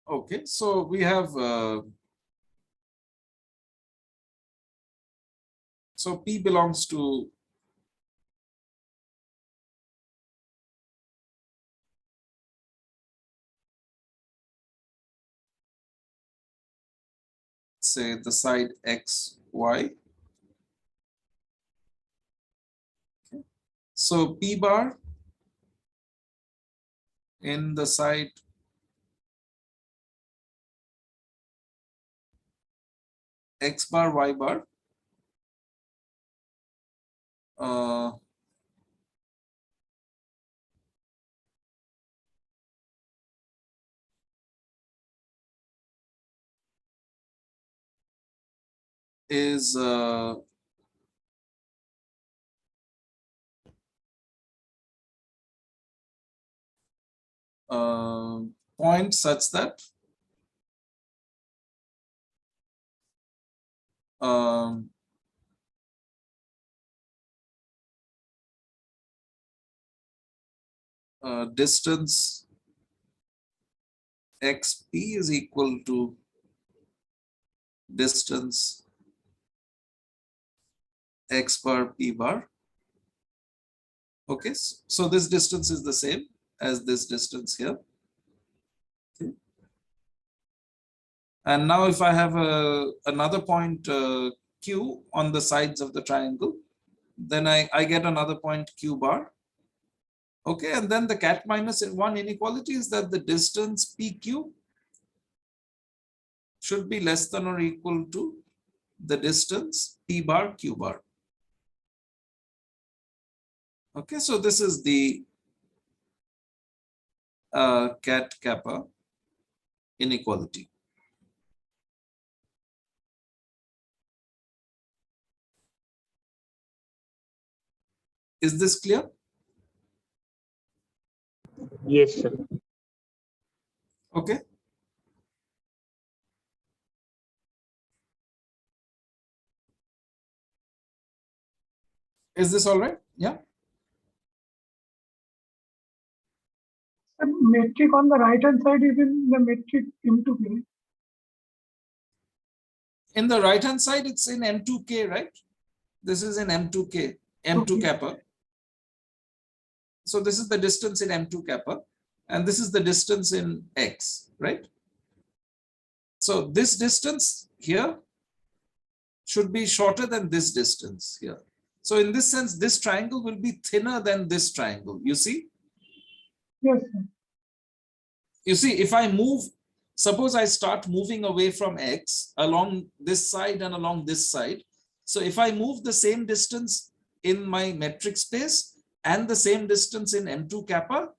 Okay, so we have so P belongs to say the side X, Y. So P bar in the side X bar, Y bar uh, is uh, point such that um, distance xp is equal to distance x bar p bar. Okay, so this distance is the same as this distance here. Okay. And now if I have another point q on the sides of the triangle, then I get another point q bar. Okay, and then the cat minus one inequality is that the distance PQ should be less than or equal to the distance P bar Q bar. Okay, so this is the cat kappa inequality. Is this clear? Yes, sir. Okay. Is this all right? Yeah. The metric on the right hand side is in the metric M2K. In the right hand side, it's in M2K, right? This is in M2K, M2 Okay. kappa. So this is the distance in M2 kappa, and this is the distance in X, right? So this distance here should be shorter than this distance here. So in this sense, this triangle will be thinner than this triangle. You see? Yes, sir. You see, if I move, suppose I start moving away from X along this side and along this side. So if I move the same distance in my metric space and the same distance in M2 kappa,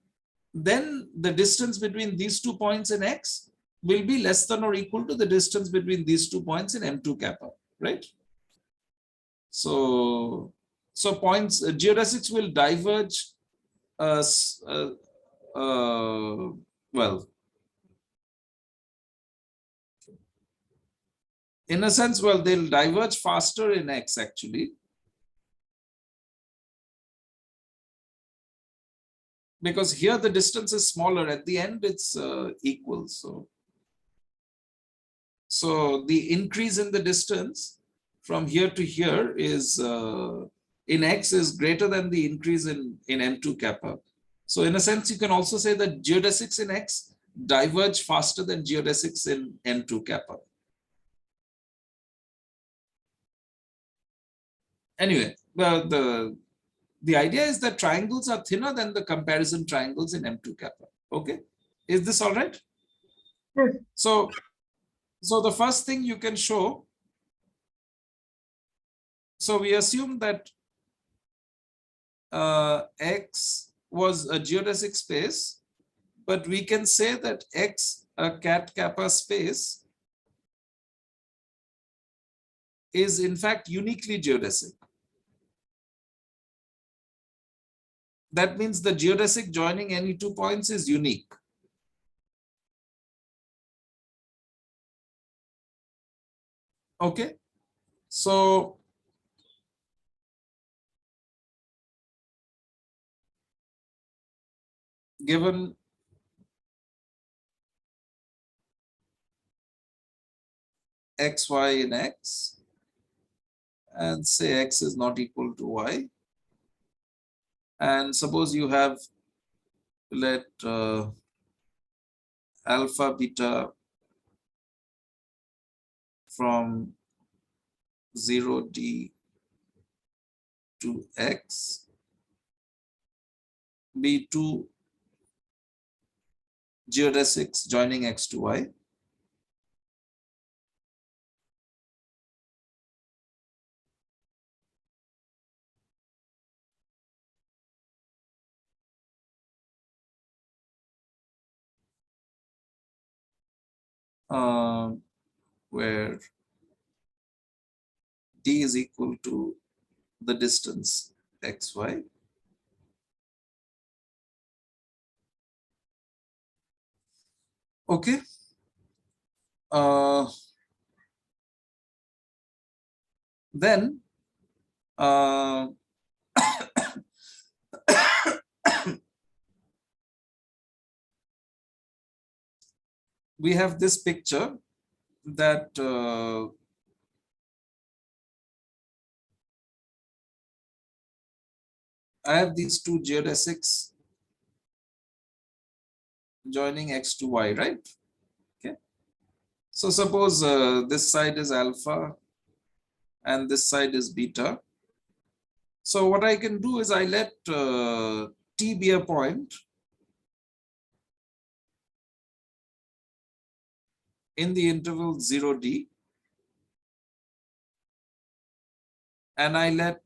then the distance between these 2 points in X will be less than or equal to the distance between these 2 points in M2 kappa, right? So points, geodesics will diverge, well, in a sense, well, they'll diverge faster in X actually. Because here the distance is smaller, at the end it's equal. So the increase in the distance from here to here is in X is greater than the increase in M2 kappa. So in a sense, you can also say that geodesics in X diverge faster than geodesics in M2 kappa. Anyway, the idea is that triangles are thinner than the comparison triangles in M2 kappa. Okay, is this all right? Yes. So the first thing you can show, so we assume that X was a geodesic space, but we can say that X, a cat kappa space, is in fact uniquely geodesic. That means the geodesic joining any 2 points is unique. Okay, so given xy in x and say x is not equal to y. And suppose you have, let alpha beta from 0d to x be two geodesics joining x to y. Where d is equal to the distance xy. Okay. Then we have this picture that I have these two geodesics joining x to y, right? Okay. So suppose this side is alpha and this side is beta. So what I can do is I let t be a point in the interval 0d, and I let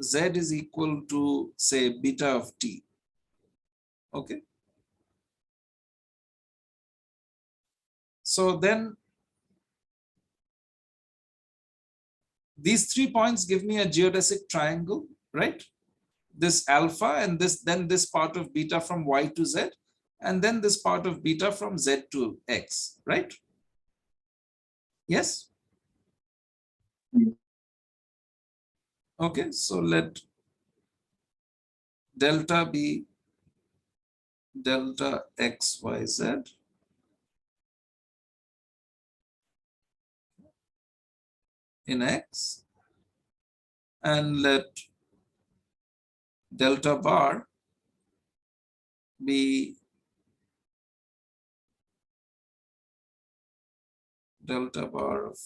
z is equal to, say, beta of t. Okay. So then these 3 points give me a geodesic triangle, right? This alpha and then this part of beta from y to z, and then this part of beta from z to x, right? Yes? Okay, so let delta be delta x, y, z. In x, and let delta bar be delta bar of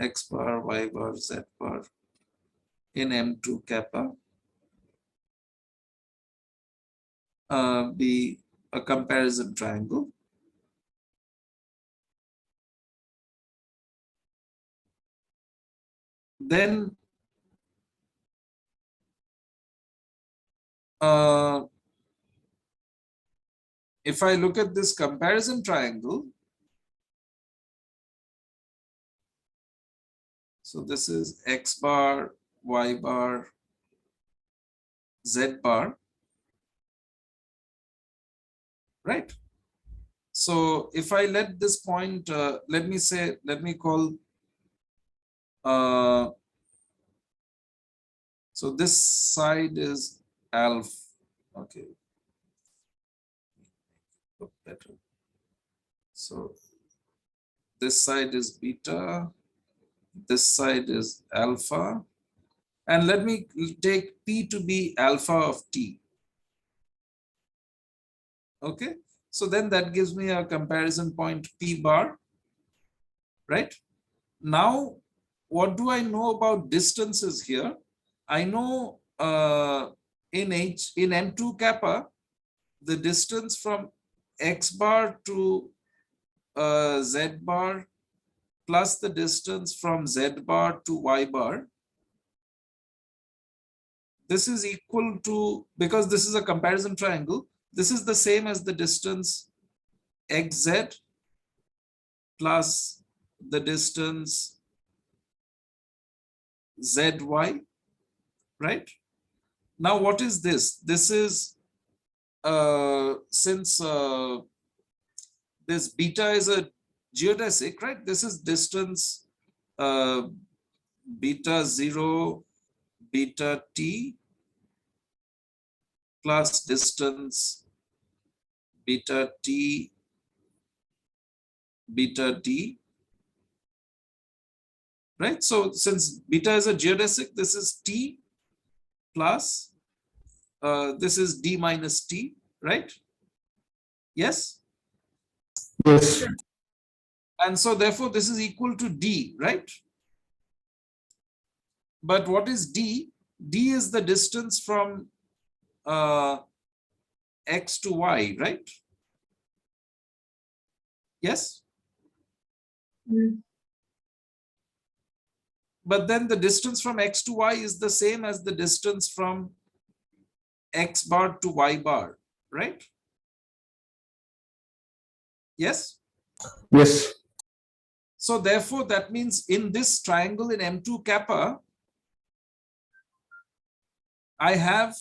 x bar, y bar, z bar in M2 kappa be a comparison triangle. Then if I look at this comparison triangle, so this is x bar, y bar, z bar, right? So if I let this point, let me call, so this side is alpha, okay, look better. So this side is beta, this side is alpha, and let me take P to be alpha of t. Okay, so then that gives me a comparison point P bar, right? Now, what do I know about distances here? I know in M2 kappa, the distance from x bar to z bar plus the distance from z bar to y bar, this is equal to, because this is a comparison triangle, this is the same as the distance xz plus the distance zy, right? Now what is this? This is since this beta is a geodesic, right? This is distance beta 0 beta t plus distance beta t beta t, right? So since beta is a geodesic, this is t plus, this is d minus t, right? Yes. Yes. And so therefore this is equal to d, right? But what is d? D is the distance from x to y, right? Yes. Yes. But then the distance from x to y is the same as the distance from x bar to y bar, right? Yes. Yes. So therefore that means in this triangle in M2 kappa, I have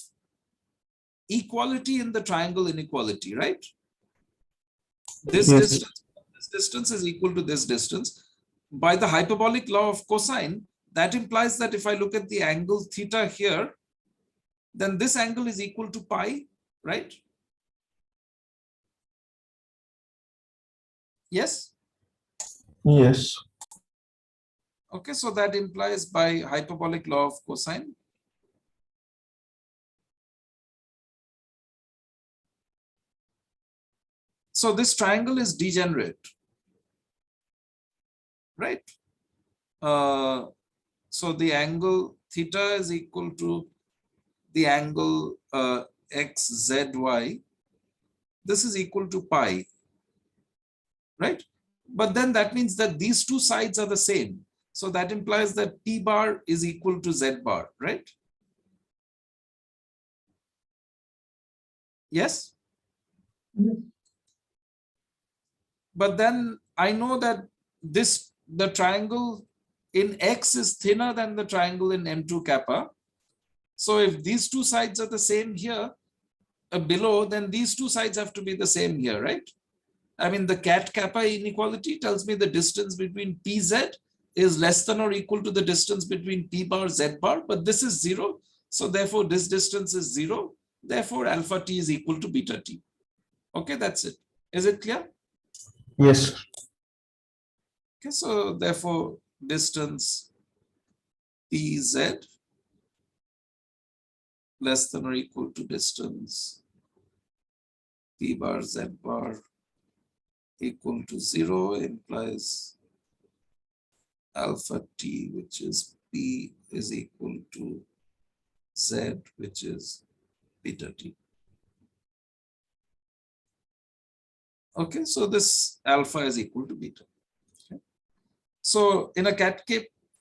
equality in the triangle inequality, right? This Yes. distance is equal to this distance. By the hyperbolic law of cosine, that implies that if I look at the angle theta here, then this angle is equal to pi, right? Yes. Yes. Okay, so that implies by hyperbolic law of cosine. So this triangle is degenerate, right? So the angle theta is equal to the angle xzy. This is equal to pi, right? But then that means that these two sides are the same. So that implies that p bar is equal to z bar, right? Yes. Yes. But then I know that the triangle in X is thinner than the triangle in M2 kappa. So if these two sides are the same here below, then these two sides have to be the same here, right? I mean, the cat kappa inequality tells me the distance between PZ is less than or equal to the distance between P bar, Z bar, but this is 0. So therefore, this distance is 0. Therefore, alpha T is equal to beta T. Okay, that's it. Is it clear? Yes. Okay, so therefore, distance PZ less than or equal to distance P bar, Z bar equal to 0 implies alpha T, which is P is equal to Z, which is beta T. Okay, so this alpha is equal to beta. Okay. So in a cat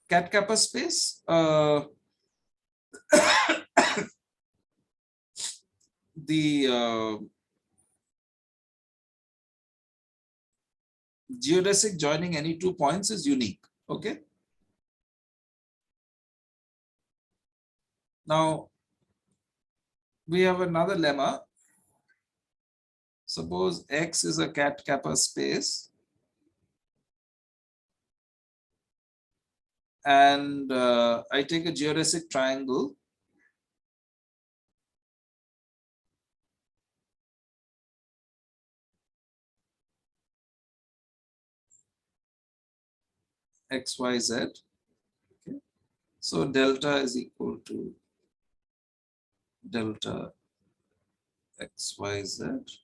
kappa space, the geodesic joining any 2 points is unique. Okay. Now we have another lemma. Suppose X is a cat kappa space and I take a geodesic triangle XYZ. Okay. So delta is equal to delta XYZ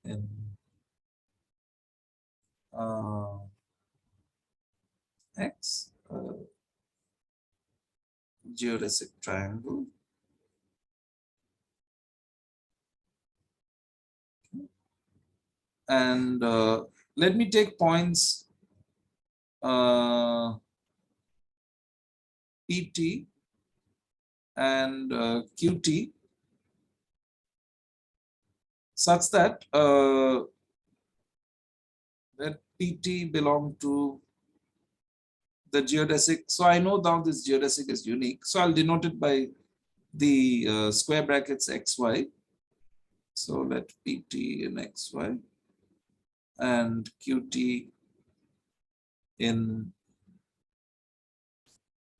in X geodesic triangle. And let me take points PT and QT such that let PT belong to the geodesic. So I know now this geodesic is unique. So I'll denote it by the square brackets XY. So let PT in XY and QT in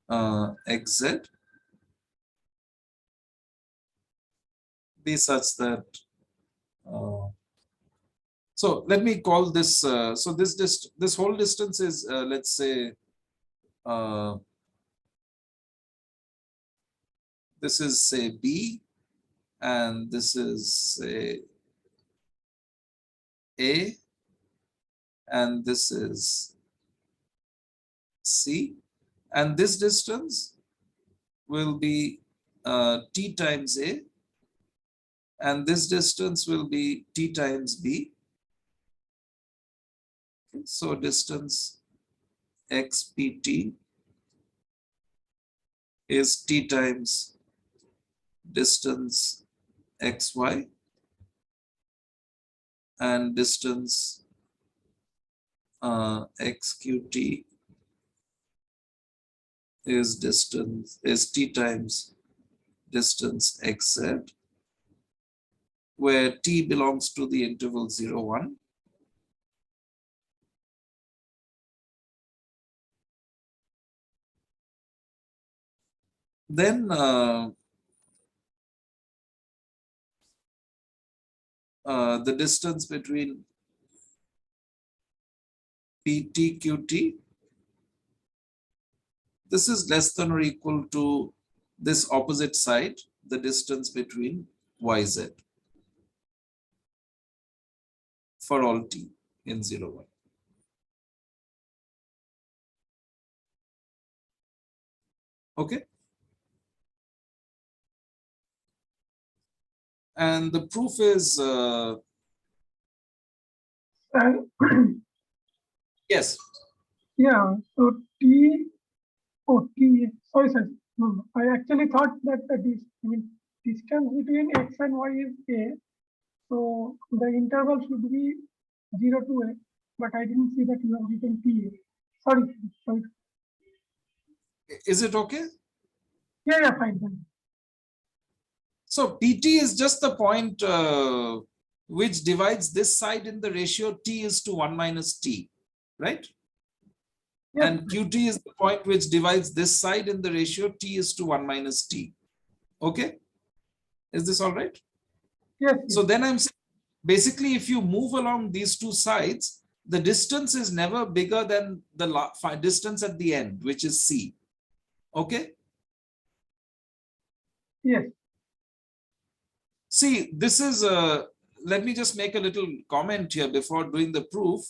XZ be such that So let me call this, so this whole distance is, let's say, this is say B, and this is say A, and this is C, and this distance will be T times A, and this distance will be T times B. So distance XPT is T times distance XY, and distance XQT is T times distance XZ, where T belongs to the interval 0, 1. Then the distance between PT, QT, this is less than or equal to this opposite side, the distance between YZ for all T in 0, 1. Okay. And the proof is, yes. Yeah, so T, oh, T, sorry. No, I actually thought that distance between X and Y is A. So the interval should be 0 to A, but I didn't see that you have written TA. Sorry. Is it okay? Yeah, fine. So PT is just the point which divides this side in the ratio T is to 1 minus T, right? Yes. And QT is the point which divides this side in the ratio T is to 1 minus T. Okay? Is this all right? Yes. So then I'm saying, basically, if you move along these two sides, the distance is never bigger than the distance at the end, which is C. Okay? Yes. See, this is let me just make a little comment here before doing the proof.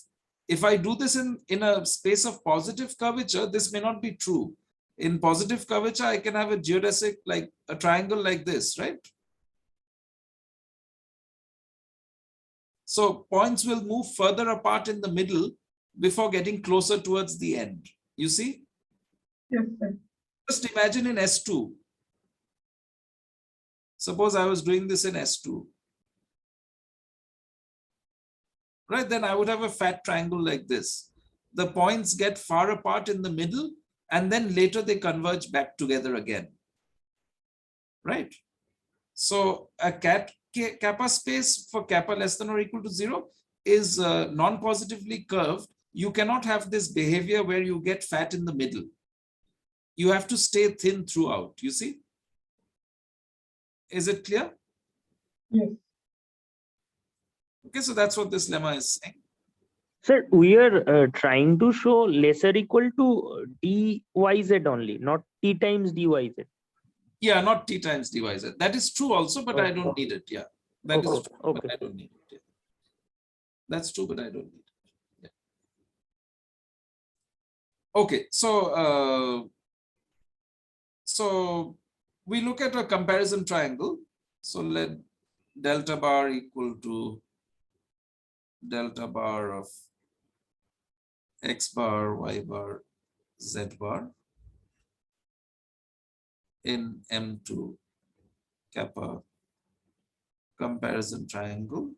If I do this in a space of positive curvature, this may not be true. In positive curvature, I can have a geodesic, like a triangle like this, right? So points will move further apart in the middle before getting closer towards the end. You see? Yes, sir. Just imagine in S2. Suppose I was doing this in S2. Right, then I would have a fat triangle like this. The points get far apart in the middle, and then later they converge back together again. Right? So a kappa space for kappa less than or equal to 0 is non-positively curved. You cannot have this behavior where you get fat in the middle. You have to stay thin throughout, you see? Is it clear? Yes. Okay, so that's what this lemma is saying. Sir, we are trying to show lesser equal to dyz only, not t times dyz. Yeah, not t times dyz. That is true also, but I don't need it. Yeah, that is true, but I don't need it. Yeah. That's true, but I don't need it. Yeah. Okay, so we look at a comparison triangle. So let delta bar equal to delta bar of x bar, y bar, z bar in M2 kappa comparison triangle.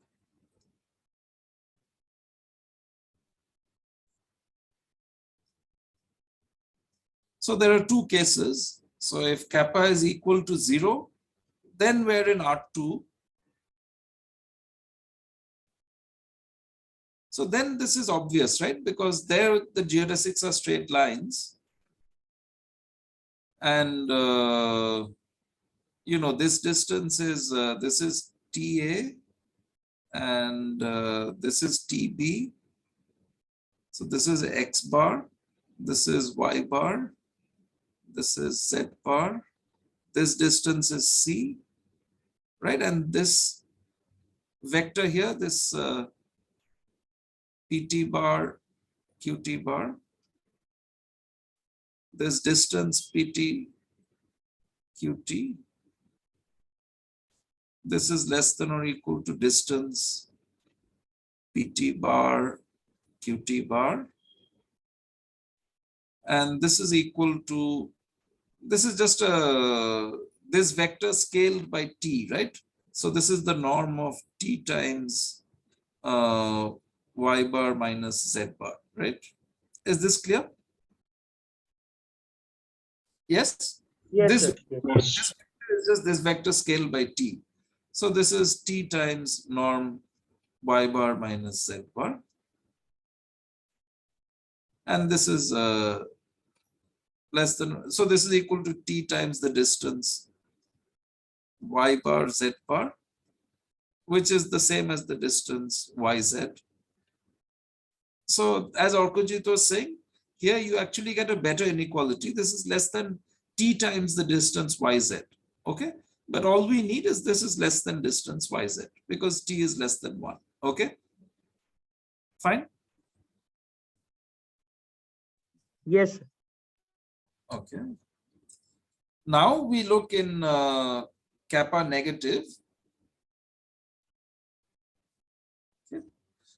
So there are two cases. So if kappa is equal to 0, then we're in R2. So then this is obvious, right? Because there the geodesics are straight lines. And, you know, this distance is, this is TA and this is TB. So this is X bar, this is Y bar, this is Z bar, this distance is C, right? And this vector here, this PT bar, QT bar, this distance PT, QT, this is less than or equal to distance PT bar, QT bar, and this is equal to, this is just this vector scaled by T, right? So this is the norm of T times Y bar minus Z bar, right? Is this clear? Yes? Yes, This sir. Yes. Yes. is just this vector scaled by T. So this is T times norm Y bar minus Z bar. And this is less than, so this is equal to T times the distance Y bar Z bar, which is the same as the distance YZ. So as Orkojit was saying, here you actually get a better inequality. This is less than T times the distance YZ, okay? But all we need is this is less than distance YZ because T is less than 1, okay? Fine? Yes, sir. Okay. Now we look in kappa negative. Okay.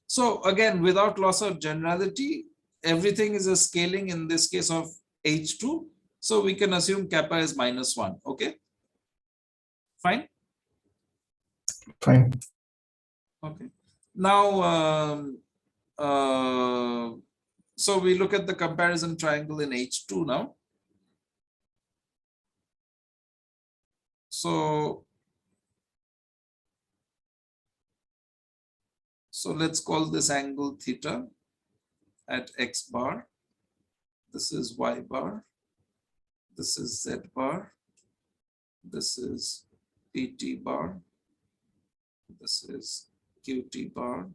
So again, without loss of generality, everything is a scaling in this case of H2. So we can assume kappa is -1. Okay. Fine. Fine. Okay. Now, so we look at the comparison triangle in H2 now. So let's call this angle theta at X bar. This is Y bar. This is Z bar. This is PT bar. This is QT bar.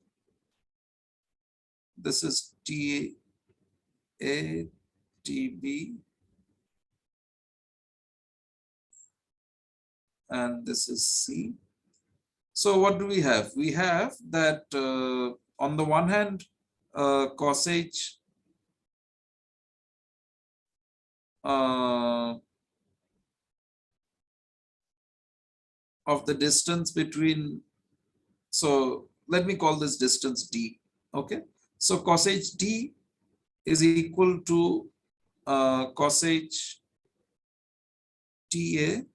This is TA, TB. And this is C. So what do we have? We have that on the one hand, cos H of the distance between, so let me call this distance D, okay? So cos H D is equal to cos H TA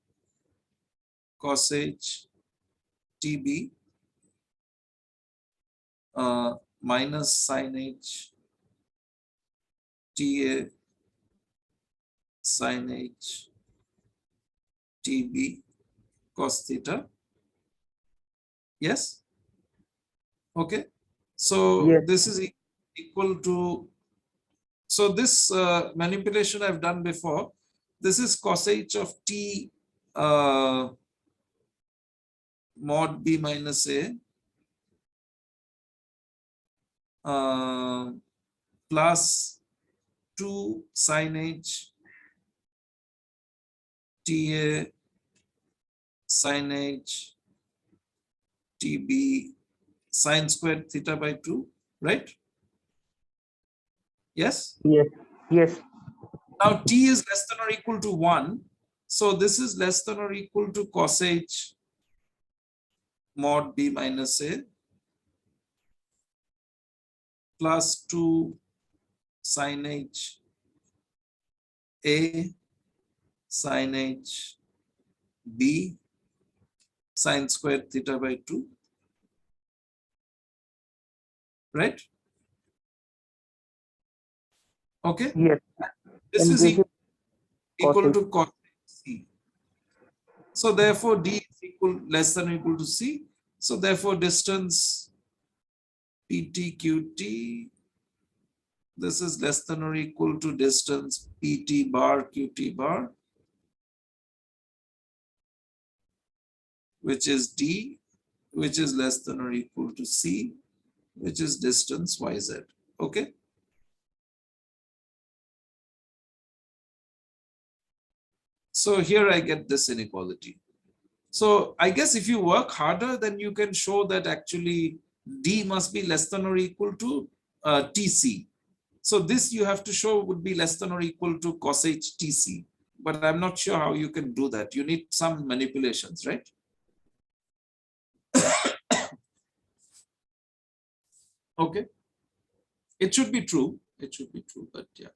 cos H TB minus sin H TA sin H TB cos theta. Yes? Okay. So Yes. this is equal to, so this manipulation I've done before. This is cos H of T mod B minus A plus 2 sin H TA sin H TB sin squared theta by 2, right? Yes? Yes. Yes. Now T is less than or equal to 1. So this is less than or equal to cos H mod B minus A plus 2 sin H A sin H B sin squared theta by 2, right? Okay. Yes. This And is this is equal cos to cos C. So therefore D is equal less than or equal to C. So therefore distance PT QT, this is less than or equal to distance PT bar QT bar, which is D, which is less than or equal to C, which is distance YZ. Okay. So here I get this inequality. So I guess if you work harder, then you can show that actually D must be less than or equal to TC. So this you have to show would be less than or equal to cos H TC. But I'm not sure how you can do that. You need some manipulations, right? Okay. It should be true. It should be true, but yeah.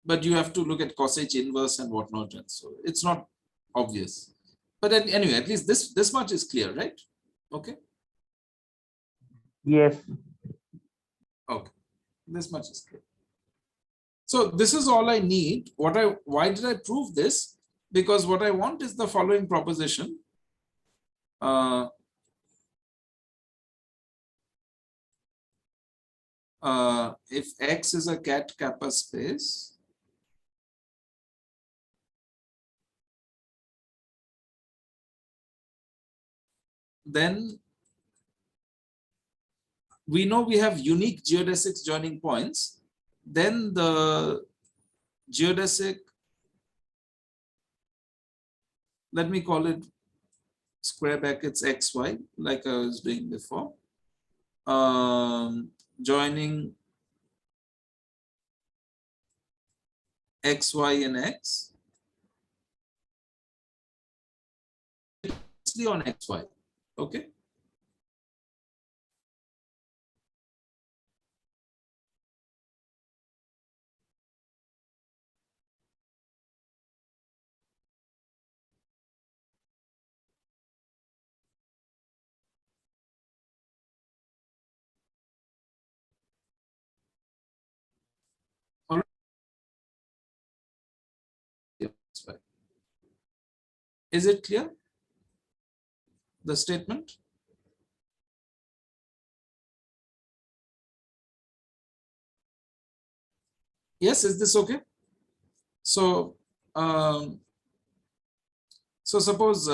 But you have to look at cos H inverse and whatnot, and so it's not obvious. But anyway, at least this much is clear, right? Okay. Yes. Okay. This much is clear. So this is all I need. Why did I prove this? Because what I want is the following proposition. If X is a cat kappa space, then we know we have unique geodesics joining points. Then the geodesic, let me call it square brackets XY, like I was doing before, joining XY and X, mostly on XY, okay? All right. Yeah, that's right. Is it clear? The statement? Yes, is this okay? So, suppose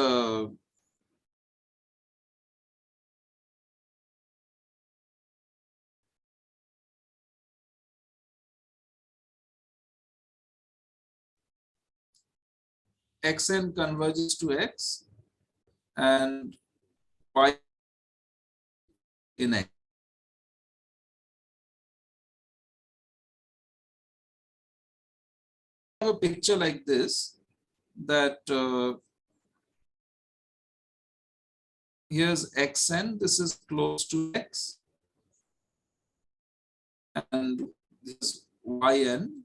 Xn converges to X and Y in X. I have a picture like this, that here's Xn, this is close to X, and this is Yn.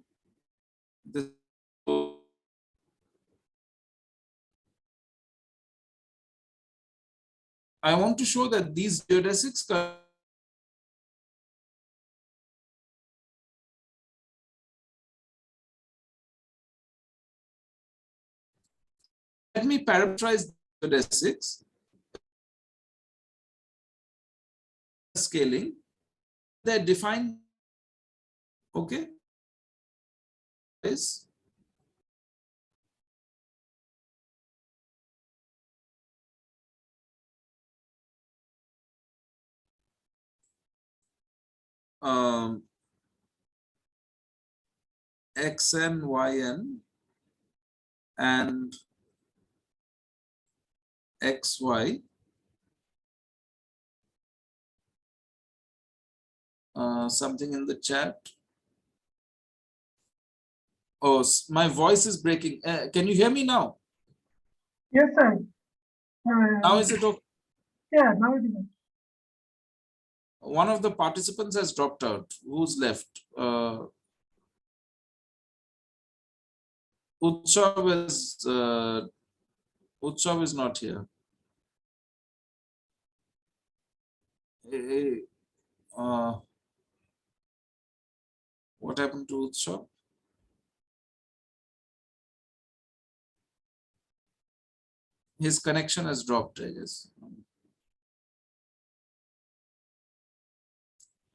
This, I want to show that these geodesics let me parameterize geodesics scaling. They're defined, okay? Is Xn, Yn, and XY. Something in the chat. Oh, my voice is breaking. Can you hear me now? Yes, sir. Now is it okay? Yeah, now it is. One of the participants has dropped out. Who's left? Utsav is not here. Hey, what happened to Utsav? His connection has dropped, I guess.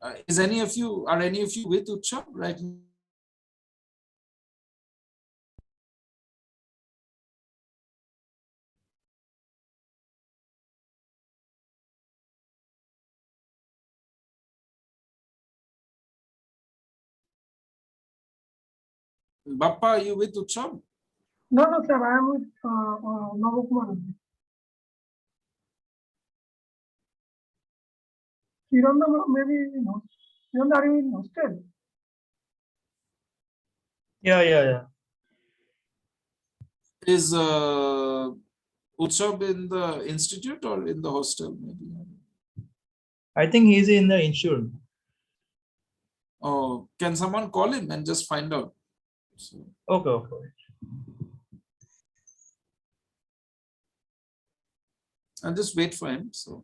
Are any of you with Utsav right now? Bappa, are you with Utsav? No, no, sir. I am with Navakumar only. Kiranda maybe Kiranda, are you in hostel? Yeah, yeah, yeah. Is Utsav in the institute or in the hostel? Maybe. I think he's in the institute. Oh, can someone call him and just find out? So, Okay, okay. I'll just wait for him. So.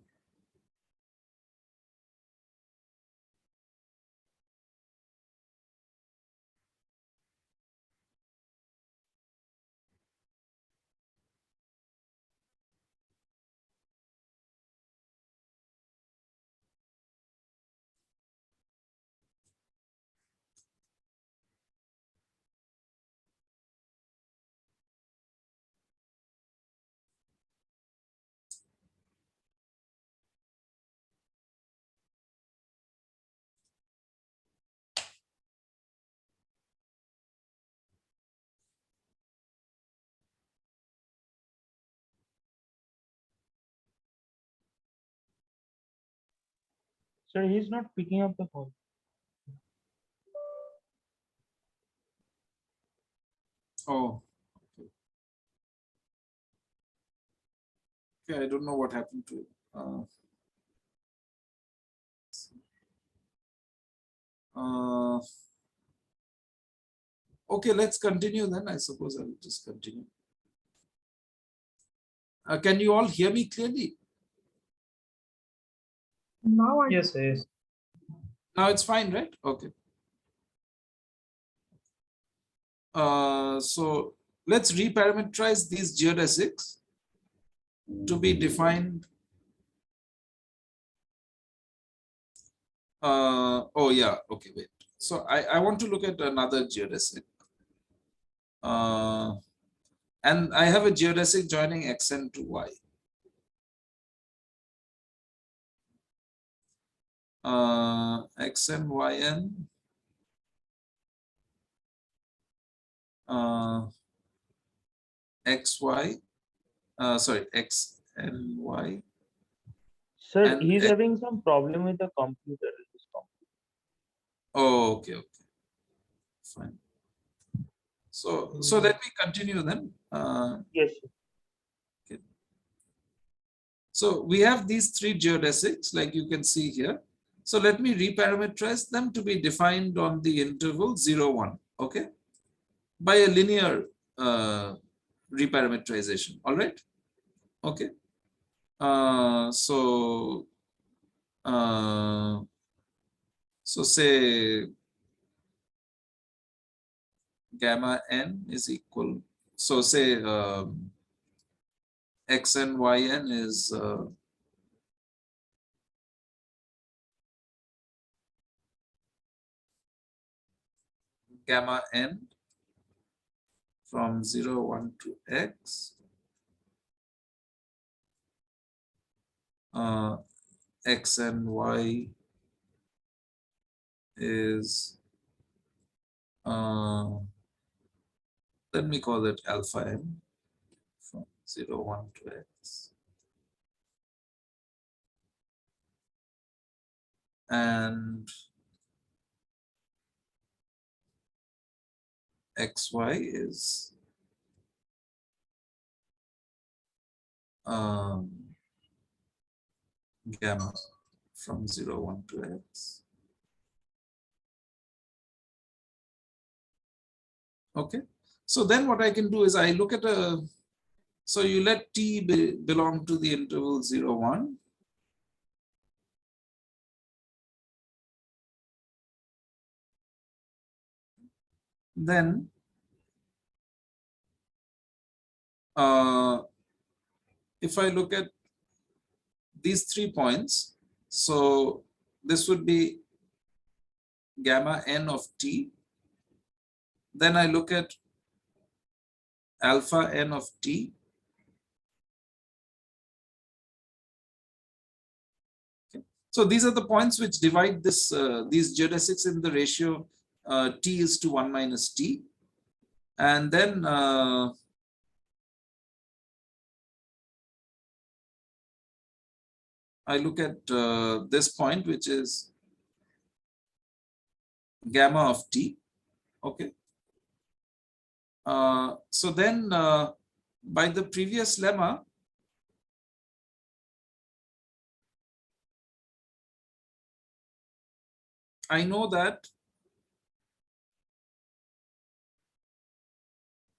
Sir, he's not picking up the call. Oh, okay. I don't know what happened to it. Okay, let's continue then. I suppose I will just continue. Can you all hear me clearly? Now I Yes, yes. Now it's fine, right? Okay. So let's reparameterize these geodesics to be defined. Oh yeah, okay, wait. So I want to look at another geodesic. And I have a geodesic joining xn to y. Xn, yn. XY, sorry, X and Y. Sir, And he's X- having some problem with the computer. Oh, okay, okay, fine. So let me continue then. Yes, sir. Okay. So we have these three geodesics, like you can see here. So let me reparameterize them to be defined on the interval 0, 1, okay? By a linear reparameterization, all right? Okay. So say gamma n is equal, so say xn yn is gamma n from 0, 1 to x, x and y is, let me call it alpha n from 0, 1 to x. And xy is gamma from 0, 1 to x. Okay, so then what I can do is I look at so you let t belong to the interval 0, 1. Then if I look at these 3 points, so this would be gamma n of t. Then I look at alpha n of t. Okay. So these are the points which divide this these geodesics in the ratio t is to 1 minus t. And then I look at this point, which is gamma of t. Okay. So then by the previous lemma, I know that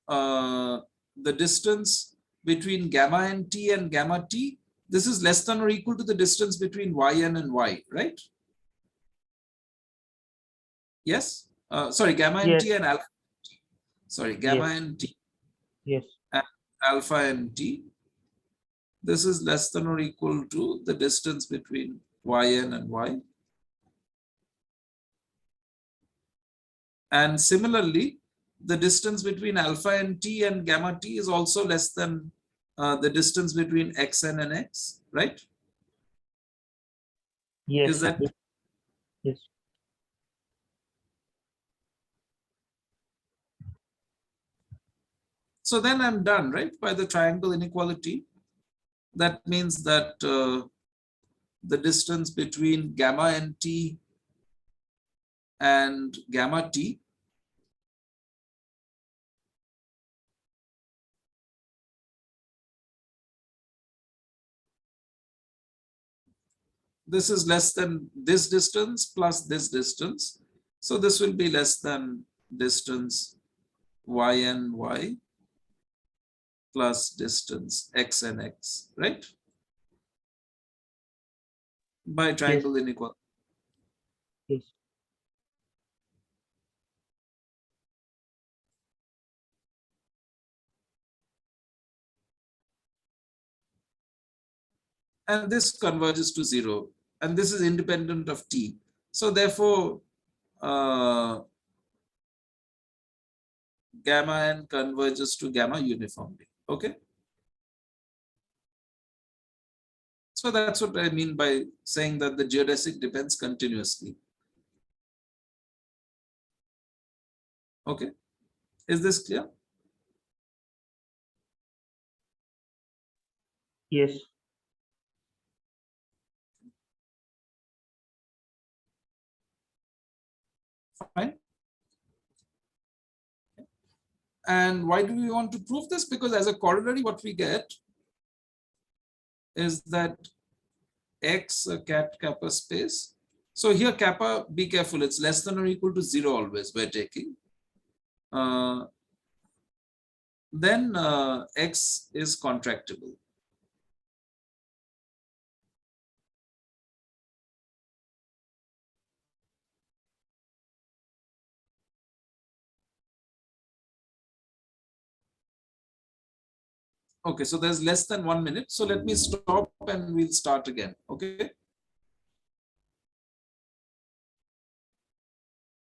the distance between gamma n t and gamma t, this is less than or equal to the distance between yn and y, right? Yes. Sorry, gamma n t Yes. and alpha. Sorry, gamma Yes. n t Yes. and alpha n t. This is less than or equal to the distance between yn and y. And similarly, the distance between alpha n t and gamma t is also less than the distance between xn and x, right? Yes. Is that Yes. so? Then I'm done, right? By the triangle inequality. That means that the distance between gamma n t and gamma t this is less than this distance plus this distance. So this will be less than distance yn y plus distance x and x, right? By triangle inequality. Yes. And this converges to 0, and this is independent of t. So therefore, gamma n converges to gamma uniformly. Okay. So that's what I mean by saying that the geodesic depends continuously. Okay. Is this clear? Yes. Fine. And why do we want to prove this? Because as a corollary, what we get is that X a cat kappa space. So here kappa, be careful, it's less than or equal to 0 always we're taking. Then X is contractible. Okay, so there's less than 1 minute. So let me stop and we'll start again. Okay.